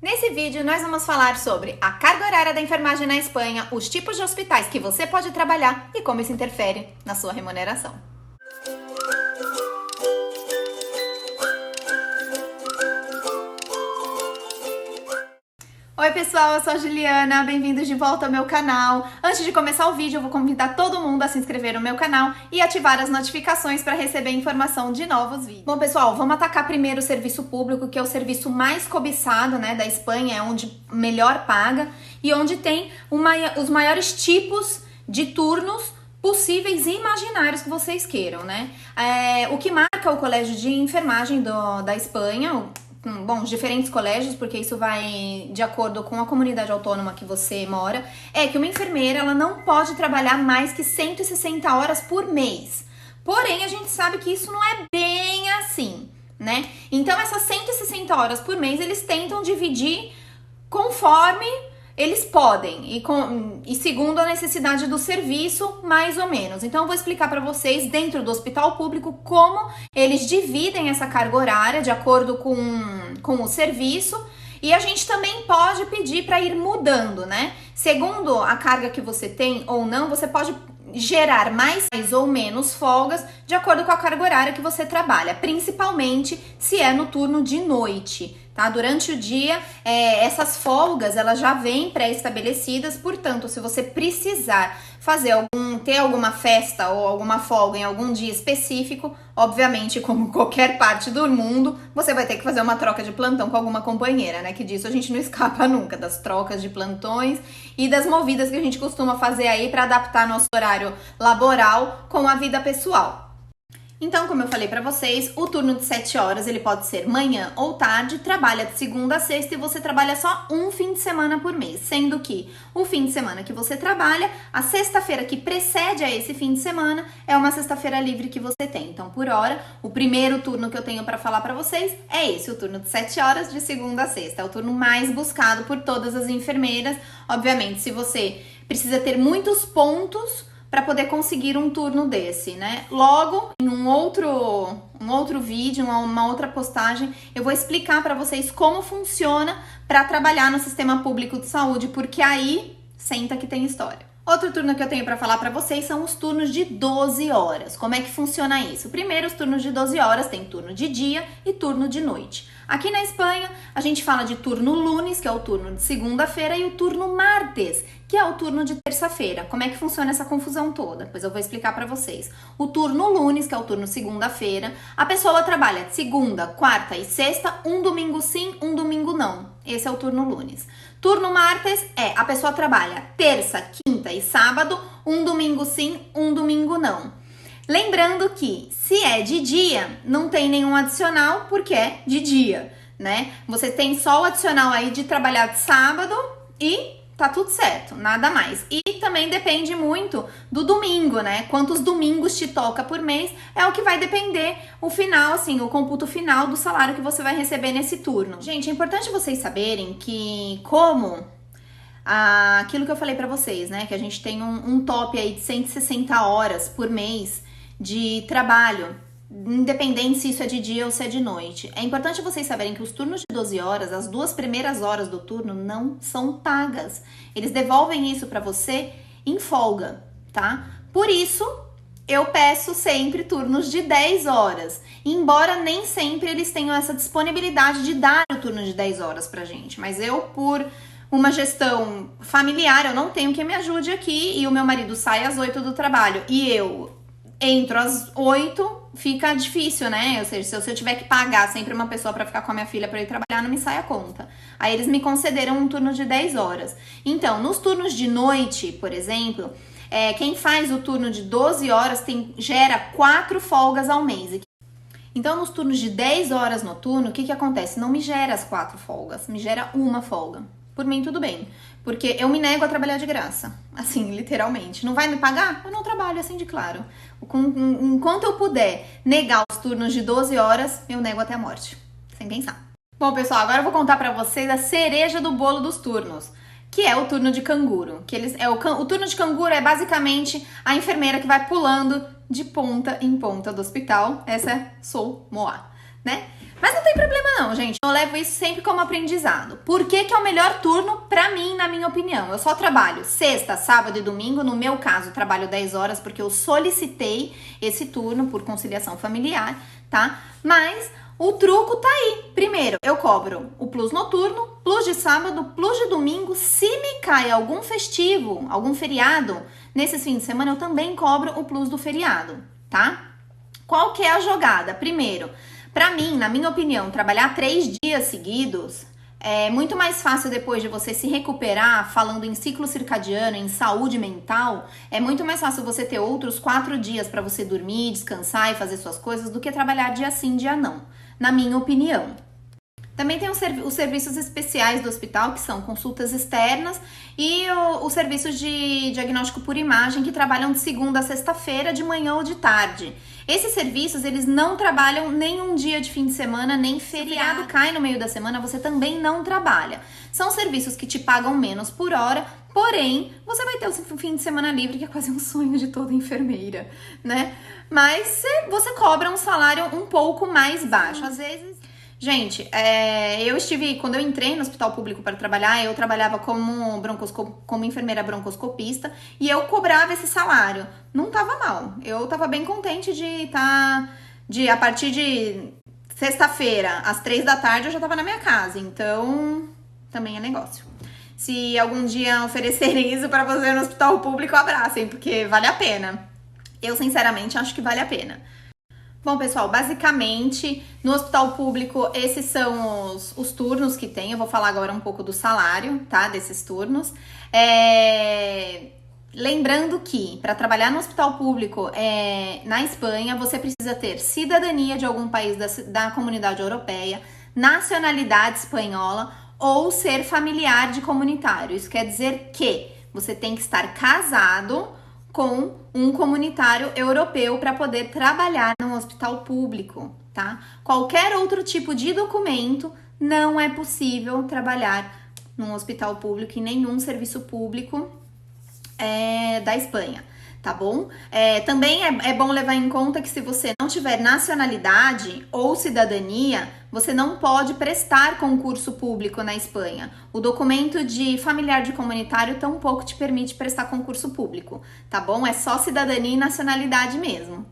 Nesse vídeo, nós vamos falar sobre a carga horária da enfermagem na Espanha, os tipos de hospitais que você pode trabalhar e como isso interfere na sua remuneração. Oi pessoal, eu sou a Juliana, bem-vindos de volta ao meu canal. Antes de começar o vídeo, eu vou convidar todo mundo a se inscrever no meu canal e ativar as notificações para receber informação de novos vídeos. Bom pessoal, vamos atacar primeiro o serviço público, que é o serviço mais cobiçado, né, da Espanha, é onde melhor paga e onde tem os maiores tipos de turnos possíveis e imaginários que vocês queiram, né? O que marca o colégio de enfermagem da Espanha, bom, diferentes colégios, porque isso vai de acordo com a comunidade autônoma que você mora, é que uma enfermeira ela não pode trabalhar mais que 160 horas por mês. Porém, a gente sabe que isso não é bem assim, né? Então, essas 160 horas por mês, eles tentam dividir conforme eles podem e segundo a necessidade do serviço, mais ou menos. Então, eu vou explicar para vocês, dentro do hospital público, como eles dividem essa carga horária de acordo com o serviço. E a gente também pode pedir para ir mudando, né? Segundo a carga que você tem ou não, você pode gerar mais ou menos folgas de acordo com a carga horária que você trabalha, principalmente se é no turno de noite, tá? Durante o dia, essas folgas, elas já vêm pré-estabelecidas, portanto, se você precisar ter alguma festa ou alguma folga em algum dia específico, obviamente, como qualquer parte do mundo, você vai ter que fazer uma troca de plantão com alguma companheira, né? Que disso a gente não escapa nunca, das trocas de plantões e das movidas que a gente costuma fazer aí para adaptar nosso horário laboral com a vida pessoal. Então, como eu falei pra vocês, o turno de 7 horas, ele pode ser manhã ou tarde, trabalha de segunda a sexta e você trabalha só um fim de semana por mês, sendo que o fim de semana que você trabalha, a sexta-feira que precede a esse fim de semana, é uma sexta-feira livre que você tem. Então, por hora, o primeiro turno que eu tenho pra falar pra vocês é esse, o turno de 7 horas de segunda a sexta. É o turno mais buscado por todas as enfermeiras. Obviamente, se você precisa ter muitos pontos para poder conseguir um turno desse, né? Logo, em um outro vídeo, uma outra postagem, eu vou explicar para vocês como funciona para trabalhar no sistema público de saúde, porque aí senta que tem história. Outro turno que eu tenho para falar para vocês são os turnos de 12 horas. Como é que funciona isso? Primeiro, os turnos de 12 horas tem turno de dia e turno de noite. Aqui na Espanha, a gente fala de turno lunes, que é o turno de segunda-feira, e o turno martes, que é o turno de terça-feira. Como é que funciona essa confusão toda? Pois eu vou explicar para vocês. O turno lunes, que é o turno segunda-feira, a pessoa trabalha de segunda, quarta e sexta, um domingo sim, um domingo não. Esse é o turno lunes. Turno martes a pessoa trabalha terça, quinta e sábado, um domingo sim, um domingo não. Lembrando que se é de dia, não tem nenhum adicional porque é de dia, né? Você tem só o adicional aí de trabalhar de sábado e tá tudo certo, nada mais. E também depende muito do domingo, né? Quantos domingos te toca por mês é o que vai depender o final, assim, o cômputo final do salário que você vai receber nesse turno. Gente, é importante vocês saberem que aquilo que eu falei pra vocês, né? Que a gente tem um top aí de 160 horas por mês de trabalho, independente se isso é de dia ou se é de noite. É importante vocês saberem que os turnos de 12 horas, as 2 primeiras horas do turno não são pagas. Eles devolvem isso pra você em folga, tá? Por isso, eu peço sempre turnos de 10 horas, embora nem sempre eles tenham essa disponibilidade de dar o turno de 10 horas pra gente. Mas eu, por uma gestão familiar, eu não tenho quem me ajude aqui e o meu marido sai às 8 do trabalho e eu entro às 8, fica difícil, né? Ou seja, se eu tiver que pagar sempre uma pessoa pra ficar com a minha filha pra eu ir trabalhar, não me sai a conta. Aí eles me concederam um turno de 10 horas. Então, nos turnos de noite, por exemplo, quem faz o turno de 12 horas gera 4 folgas ao mês. Então, nos turnos de 10 horas noturno, o que acontece? Não me gera as 4 folgas, me gera uma folga. Por mim, tudo bem. Porque eu me nego a trabalhar de graça. Assim, literalmente. Não vai me pagar? Eu não trabalho, assim de claro. Enquanto eu puder negar os turnos de 12 horas, eu nego até a morte. Sem pensar. Bom, pessoal, agora eu vou contar pra vocês a cereja do bolo dos turnos. Que é o turno de canguru. O turno de canguru é basicamente a enfermeira que vai pulando de ponta em ponta do hospital. Essa sou Moá, né? Mas não tem problema não, gente. Eu levo isso sempre como aprendizado. Por que que é o melhor turno pra mim, na minha opinião? Eu só trabalho sexta, sábado e domingo. No meu caso, trabalho 10 horas porque eu solicitei esse turno por conciliação familiar, tá? Mas o truco tá aí. Primeiro, eu cobro o plus noturno, plus de sábado, plus de domingo. Se me cai algum festivo, algum feriado, nesses fins de semana eu também cobro o plus do feriado, tá? Qual que é a jogada? Primeiro, pra mim, na minha opinião, trabalhar 3 dias seguidos é muito mais fácil depois de você se recuperar, falando em ciclo circadiano, em saúde mental, é muito mais fácil você ter outros 4 dias pra você dormir, descansar e fazer suas coisas do que trabalhar dia sim, dia não, na minha opinião. Também tem os serviços especiais do hospital, que são consultas externas, e os serviços de diagnóstico por imagem, que trabalham de segunda a sexta-feira, de manhã ou de tarde. Esses serviços, eles não trabalham nenhum dia de fim de semana, nem feriado. Se cai no meio da semana, você também não trabalha. São serviços que te pagam menos por hora, porém, você vai ter o fim de semana livre, que é quase um sonho de toda enfermeira, né? Mas você cobra um salário um pouco mais baixo. Às vezes... Gente, quando eu entrei no hospital público para trabalhar, eu trabalhava como enfermeira broncoscopista e eu cobrava esse salário. Não tava mal, eu tava bem contente a partir de sexta-feira, às 3 da tarde, eu já tava na minha casa, então também é negócio. Se algum dia oferecerem isso para você no hospital público, abracem, porque vale a pena. Eu, sinceramente, acho que vale a pena. Bom, pessoal, basicamente, no hospital público, esses são os turnos que tem. Eu vou falar agora um pouco do salário, tá? Desses turnos. Lembrando que, para trabalhar no hospital público na Espanha, você precisa ter cidadania de algum país da comunidade europeia, nacionalidade espanhola ou ser familiar de comunitário. Isso quer dizer que você tem que estar casado com um comunitário europeu para poder trabalhar num hospital público, tá? Qualquer outro tipo de documento não é possível trabalhar num hospital público e nenhum serviço público da Espanha, tá bom? Também é bom levar em conta que se você não tiver nacionalidade ou cidadania, você não pode prestar concurso público na Espanha. O documento de familiar de comunitário tampouco te permite prestar concurso público, tá bom? É só cidadania e nacionalidade mesmo.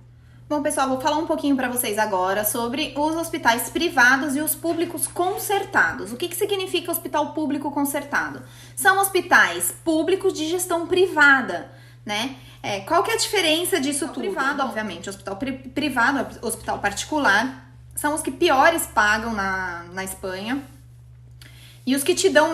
Bom, pessoal, vou falar um pouquinho para vocês agora sobre os hospitais privados e os públicos concertados. O que significa hospital público concertado? São hospitais públicos de gestão privada, né? Qual que é a diferença disso tudo? Privado, obviamente, hospital privado, hospital particular, são os que piores pagam na Espanha e os que te dão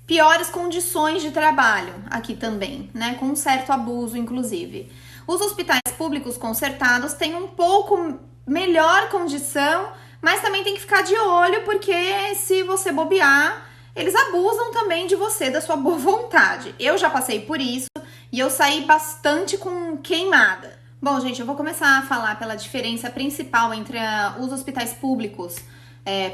piores condições de trabalho aqui também, né? Com um certo abuso, inclusive. Os hospitais públicos concertados têm um pouco melhor condição, mas também tem que ficar de olho, porque se você bobear, eles abusam também de você, da sua boa vontade. Eu já passei por isso e eu saí bastante queimada. Bom, gente, eu vou começar a falar pela diferença principal entre os hospitais públicos,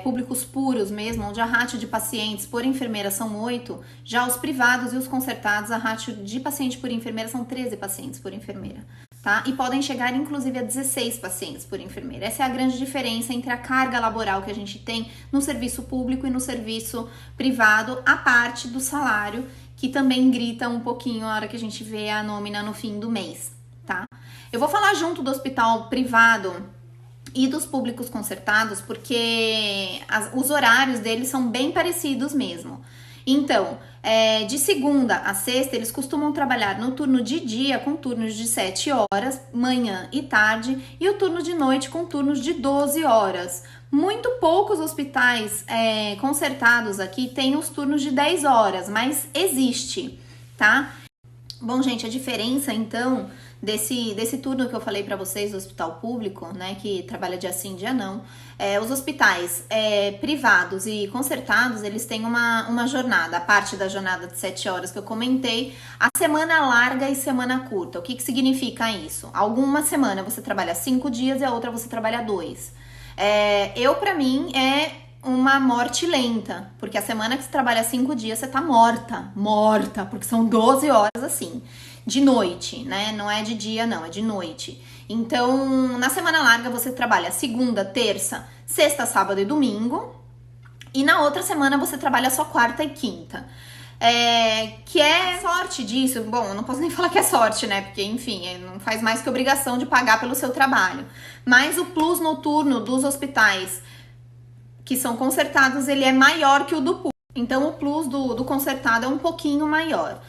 públicos puros mesmo, onde a ratio de pacientes por enfermeira são 8, já os privados e os concertados, a ratio de paciente por enfermeira são 13 pacientes por enfermeira, tá? E podem chegar, inclusive, a 16 pacientes por enfermeira. Essa é a grande diferença entre a carga laboral que a gente tem no serviço público e no serviço privado, a parte do salário, que também grita um pouquinho a hora que a gente vê a nómina no fim do mês, tá? Eu vou falar junto do hospital privado e dos públicos concertados, porque os horários deles são bem parecidos mesmo. Então, de segunda a sexta, eles costumam trabalhar no turno de dia com turnos de 7 horas, manhã e tarde, e o turno de noite com turnos de 12 horas. Muito poucos hospitais concertados aqui têm os turnos de 10 horas, mas existe, tá? Bom, gente, a diferença, então, desse turno que eu falei pra vocês do hospital público, né, que trabalha dia sim, dia não, os hospitais privados e concertados, eles têm uma jornada, a parte da jornada de 7 horas que eu comentei, a semana larga e semana curta. O que significa isso? Alguma semana você trabalha 5 dias e a outra você trabalha 2. Pra mim, uma morte lenta, porque a semana que você trabalha 5 dias, você tá morta, porque são 12 horas assim, de noite, né? Não é de dia, não, é de noite. Então, na semana larga você trabalha segunda, terça, sexta, sábado e domingo. E na outra semana você trabalha só quarta e quinta. Que é sorte disso, bom, eu não posso nem falar que é sorte, né, porque enfim, não faz mais que obrigação de pagar pelo seu trabalho, mas o plus noturno dos hospitais que são concertados, ele é maior que o do público, então o plus do concertado é um pouquinho maior.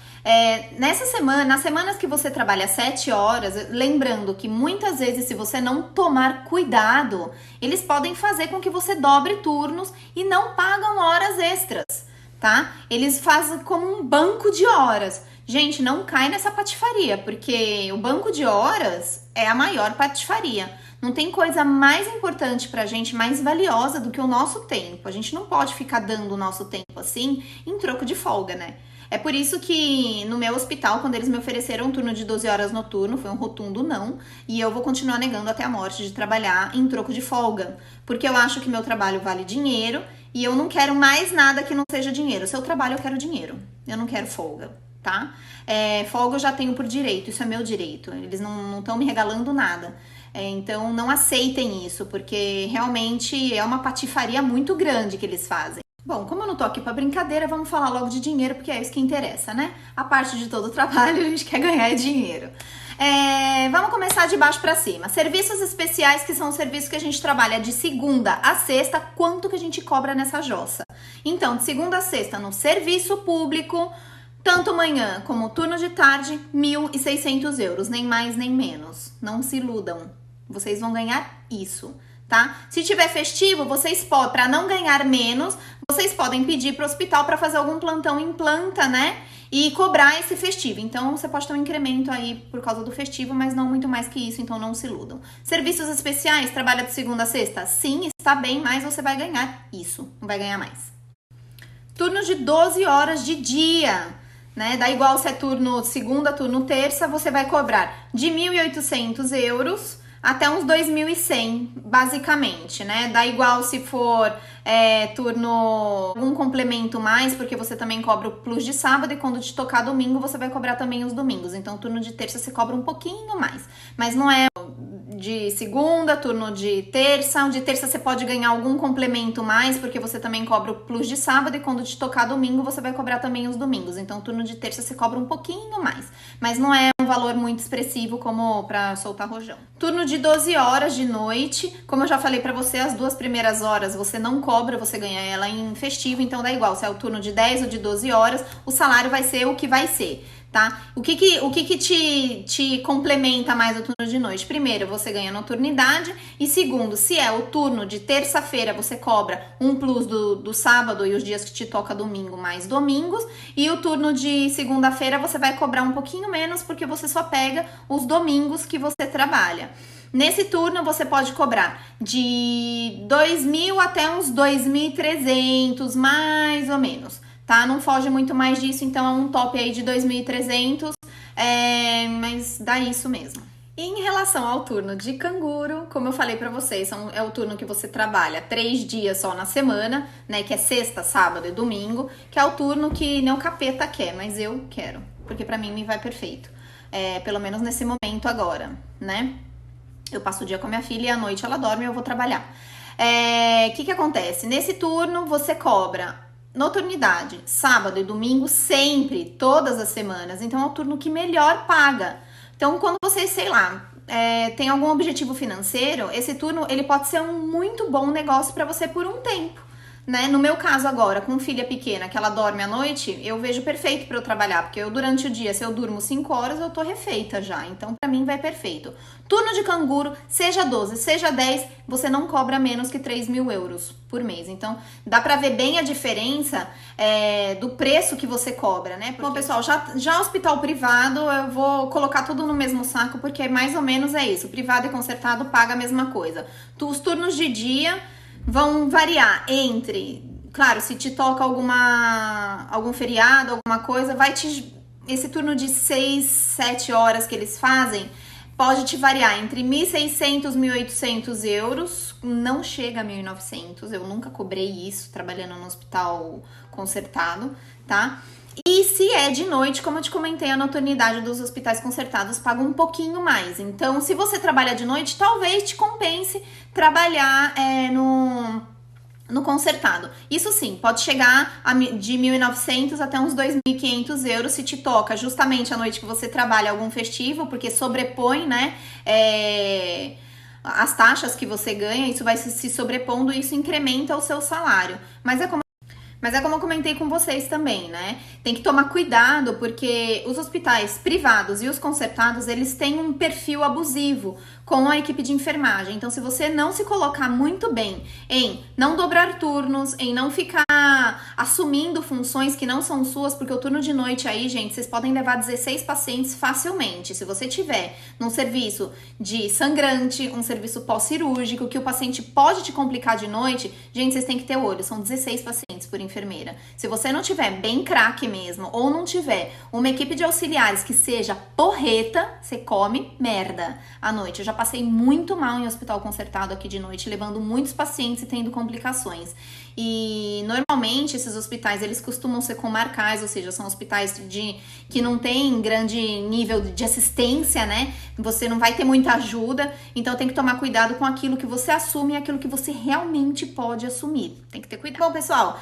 Nas semanas que você trabalha 7 horas, lembrando que muitas vezes se você não tomar cuidado, eles podem fazer com que você dobre turnos e não pagam horas extras. Tá? Eles fazem como um banco de horas. Gente, não cai nessa patifaria, porque o banco de horas é a maior patifaria. Não tem coisa mais importante pra gente, mais valiosa do que o nosso tempo. A gente não pode ficar dando o nosso tempo assim em troco de folga, né? É por isso que no meu hospital, quando eles me ofereceram um turno de 12 horas noturno, foi um rotundo não, e eu vou continuar negando até a morte de trabalhar em troco de folga, porque eu acho que meu trabalho vale dinheiro e eu não quero mais nada que não seja dinheiro. Se eu trabalho, eu quero dinheiro, eu não quero folga, tá? Folga eu já tenho por direito, isso é meu direito, eles não estão me regalando nada. Então não aceitem isso, porque realmente é uma patifaria muito grande que eles fazem. Bom, como eu não tô aqui pra brincadeira, vamos falar logo de dinheiro, porque é isso que interessa, né? A parte de todo o trabalho, a gente quer ganhar dinheiro. Vamos começar de baixo pra cima. Serviços especiais, que são os serviços que a gente trabalha de segunda a sexta, quanto que a gente cobra nessa jossa? Então, de segunda a sexta, no serviço público, tanto manhã como turno de tarde, R$ 1.600 euros, nem mais nem menos. Não se iludam, vocês vão ganhar isso. Tá? Se tiver festivo, vocês podem, para não ganhar menos, vocês podem pedir para o hospital para fazer algum plantão em planta, né? E cobrar esse festivo. Então, você pode ter um incremento aí por causa do festivo, mas não muito mais que isso, então não se iludam. Serviços especiais, trabalha de segunda a sexta? Sim, está bem, mas você vai ganhar isso, não vai ganhar mais. Turnos de 12 horas de dia, né? Dá igual se é turno segunda, turno terça, você vai cobrar de 1.800 euros até uns 2.100, basicamente, né? Dá igual se for turno, um complemento mais, porque você também cobra o plus de sábado e quando te tocar domingo, você vai cobrar também os domingos. Então, turno de terça você cobra um pouquinho mais, mas não é de segunda, turno de terça. De terça você pode ganhar algum complemento mais, porque você também cobra o plus de sábado e quando te tocar domingo, você vai cobrar também os domingos. Então, turno de terça você cobra um pouquinho mais, mas não é um valor muito expressivo como pra soltar rojão. Turno de 12 horas de noite, como eu já falei pra você, as 2 primeiras horas você não cobra, você ganha ela em festivo, então dá igual, se é o turno de 10 ou de 12 horas, o salário vai ser o que vai ser, tá? O que te complementa mais o turno de noite? Primeiro, você ganha noturnidade e segundo, se é o turno de terça-feira, você cobra um plus do sábado e os dias que te toca domingo mais domingos, e o turno de segunda-feira você vai cobrar um pouquinho menos porque você só pega os domingos que você trabalha. Nesse turno você pode cobrar de 2.000 até uns 2.300, mais ou menos, tá? Não foge muito mais disso, então é um top aí de 2.300, mas dá isso mesmo. E em relação ao turno de canguru, como eu falei pra vocês, é o turno que você trabalha 3 dias só na semana, né? Que é sexta, sábado e domingo, que é o turno que nem o capeta quer, mas eu quero, porque pra mim me vai perfeito. Pelo menos nesse momento agora, né? Eu passo o dia com a minha filha e à noite ela dorme e eu vou trabalhar. Que acontece? Nesse turno você cobra noturnidade, sábado e domingo sempre, todas as semanas. Então é o turno que melhor paga. Então quando vocês, sei lá, tem algum objetivo financeiro, esse turno ele pode ser um muito bom negócio para você por um tempo. Né? No meu caso agora, com filha pequena, que ela dorme à noite, eu vejo perfeito para eu trabalhar, porque eu durante o dia, se eu durmo 5 horas, eu tô refeita já, então para mim vai perfeito. Turno de canguru, seja 12, seja 10, você não cobra menos que 3.000 euros por mês, então dá para ver bem a diferença do preço que você cobra, né? Bom, pessoal, já hospital privado, eu vou colocar tudo no mesmo saco, porque mais ou menos é isso, privado e concertado paga a mesma coisa. Os turnos de dia vão variar entre, claro, se te toca algum feriado, alguma coisa, esse turno de 6, 7 horas que eles fazem, pode te variar entre 1.600 e 1.800 euros, não chega a 1.900, eu nunca cobrei isso trabalhando no hospital concertado, tá? E se é de noite, como eu te comentei, a noturnização dos hospitais concertados paga um pouquinho mais. Então, se você trabalha de noite, talvez te compense trabalhar no concertado. Isso sim, pode chegar de 1.900 até uns 2.500 euros se te toca justamente a noite que você trabalha algum festivo, porque sobrepõe, né, as taxas que você ganha, isso vai se sobrepondo e isso incrementa o seu salário. Mas é como eu comentei com vocês também, né? Tem que tomar cuidado porque os hospitais privados e os concertados, eles têm um perfil abusivo com a equipe de enfermagem. Então, se você não se colocar muito bem em não dobrar turnos, em não ficar assumindo funções que não são suas, porque o turno de noite aí, gente, vocês podem levar 16 pacientes facilmente. Se você tiver num serviço de sangrante, um serviço pós-cirúrgico, que o paciente pode te complicar de noite, gente, vocês têm que ter olho, são 16 pacientes por enfermeira. Se você não tiver bem craque mesmo, ou não tiver uma equipe de auxiliares que seja porreta, você come merda à noite. Eu já passei muito mal em hospital concertado aqui de noite, levando muitos pacientes e tendo complicações. E normalmente esses hospitais, eles costumam ser comarcais, ou seja, são hospitais que não tem grande nível de assistência, né? Você não vai ter muita ajuda, então tem que tomar cuidado com aquilo que você assume e aquilo que você realmente pode assumir. Tem que ter cuidado. Bom, pessoal,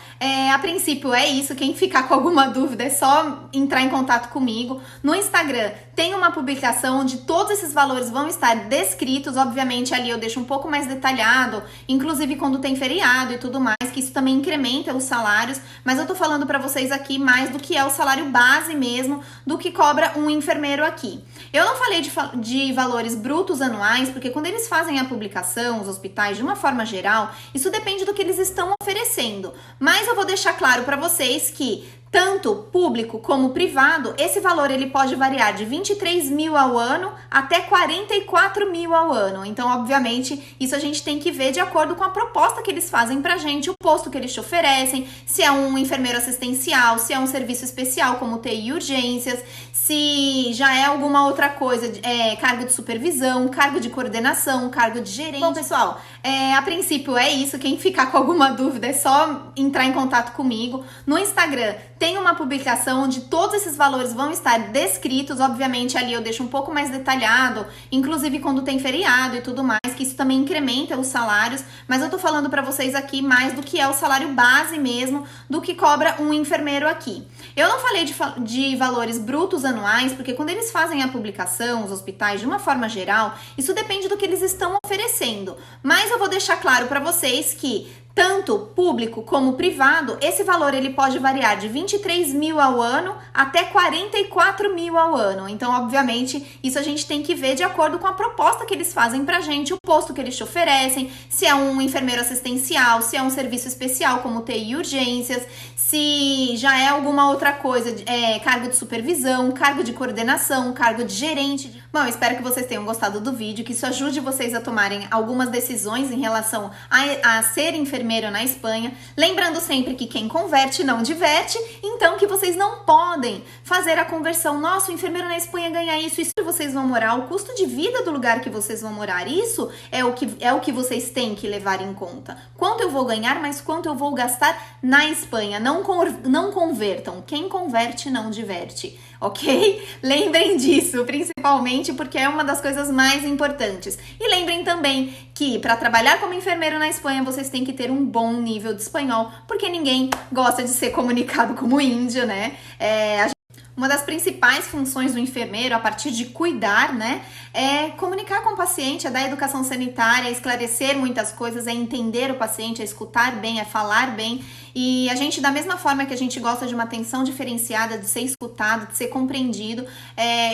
a princípio é isso. Quem ficar com alguma dúvida é só entrar em contato comigo. No Instagram tem uma publicação onde todos esses valores vão estar descritos. Obviamente ali eu deixo um pouco mais detalhado, inclusive quando tem feriado e tudo mais, que isso também incrementa os salários, mas eu tô falando pra vocês aqui mais do que é o salário base mesmo, do que cobra um enfermeiro aqui. Eu não falei de valores brutos anuais, porque quando eles fazem a publicação, os hospitais, de uma forma geral, isso depende do que eles estão oferecendo. Mas eu vou deixar claro pra vocês que tanto público como privado, esse valor ele pode variar de 23 mil ao ano até 44 mil ao ano. Então, obviamente, isso a gente tem que ver de acordo com a proposta que eles fazem pra gente, o posto que eles te oferecem, se é um enfermeiro assistencial, se é um serviço especial como TI e urgências, se já é alguma outra coisa, cargo de supervisão, cargo de coordenação, cargo de gerente. Bom, pessoal, a princípio é isso. Quem ficar com alguma dúvida é só entrar em contato comigo. No Instagram tem uma publicação onde todos esses valores vão estar descritos. Obviamente ali eu deixo um pouco mais detalhado, inclusive quando tem feriado e tudo mais, que isso também incrementa os salários, mas eu tô falando pra vocês aqui mais do que é o salário base mesmo, do que cobra um enfermeiro aqui. Eu não falei de valores brutos anuais, porque quando eles fazem a publicação, os hospitais, de uma forma geral, isso depende do que eles estão oferecendo. Mas eu vou deixar claro pra vocês que tanto público como privado, esse valor ele pode variar de 23 mil ao ano até 44 mil ao ano. Então, obviamente, isso a gente tem que ver de acordo com a proposta que eles fazem pra gente, o posto que eles te oferecem, se é um enfermeiro assistencial, se é um serviço especial como TI e urgências, se já é alguma outra coisa, cargo de supervisão, cargo de coordenação, cargo de gerente. Bom, eu espero que vocês tenham gostado do vídeo, que isso ajude vocês a tomarem algumas decisões em relação a ser enfermeiro na Espanha. Lembrando sempre que quem converte não diverte, então que vocês não podem fazer a conversão. Nossa, o enfermeiro na Espanha ganha isso vocês vão morar, o custo de vida do lugar que vocês vão morar, isso é o que vocês têm que levar em conta. Quanto eu vou ganhar, mas quanto eu vou gastar na Espanha. Não convertam. Quem converte não diverte. Ok? Lembrem disso, principalmente porque é uma das coisas mais importantes. E lembrem também que para trabalhar como enfermeiro na Espanha, vocês têm que ter um bom nível de espanhol, porque ninguém gosta de ser comunicado como índio, né? Uma das principais funções do enfermeiro, a partir de cuidar, né, é comunicar com o paciente, é dar educação sanitária, é esclarecer muitas coisas, é entender o paciente, é escutar bem, é falar bem. E a gente, da mesma forma que a gente gosta de uma atenção diferenciada, de ser escutado, de ser compreendido,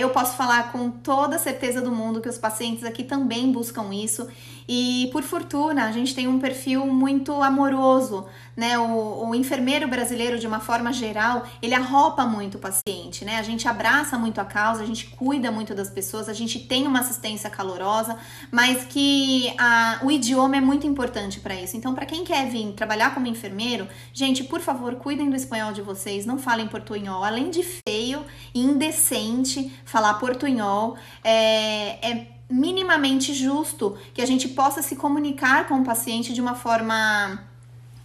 eu posso falar com toda a certeza do mundo que os pacientes aqui também buscam isso. E, por fortuna, a gente tem um perfil muito amoroso, né? O enfermeiro brasileiro, de uma forma geral, ele arropa muito o paciente, né? A gente abraça muito a causa, a gente cuida muito das pessoas, a gente tem uma assistência calorosa, mas que o idioma é muito importante para isso. Então, para quem quer vir trabalhar como enfermeiro, gente, por favor, cuidem do espanhol de vocês, não falem portunhol. Além de feio e indecente falar portunhol, é minimamente justo que a gente possa se comunicar com o paciente de uma forma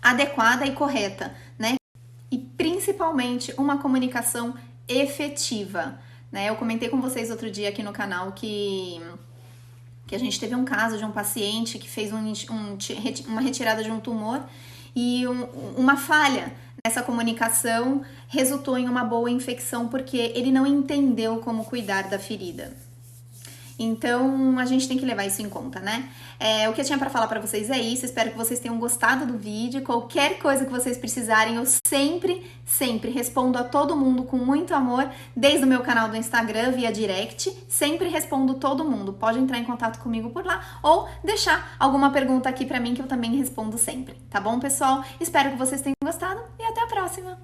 adequada e correta, né? E principalmente principalmente uma comunicação efetiva, né? Eu comentei com vocês outro dia aqui no canal que a gente teve um caso de um paciente que fez uma retirada de um tumor e uma falha nessa comunicação resultou em uma boa infecção porque ele não entendeu como cuidar da ferida. Então, a gente tem que levar isso em conta, né? O que eu tinha pra falar pra vocês é isso. Espero que vocês tenham gostado do vídeo. Qualquer coisa que vocês precisarem, eu sempre respondo a todo mundo com muito amor, desde o meu canal do Instagram, via direct. Sempre respondo todo mundo. Pode entrar em contato comigo por lá ou deixar alguma pergunta aqui pra mim que eu também respondo sempre. Tá bom, pessoal? Espero que vocês tenham gostado e até a próxima!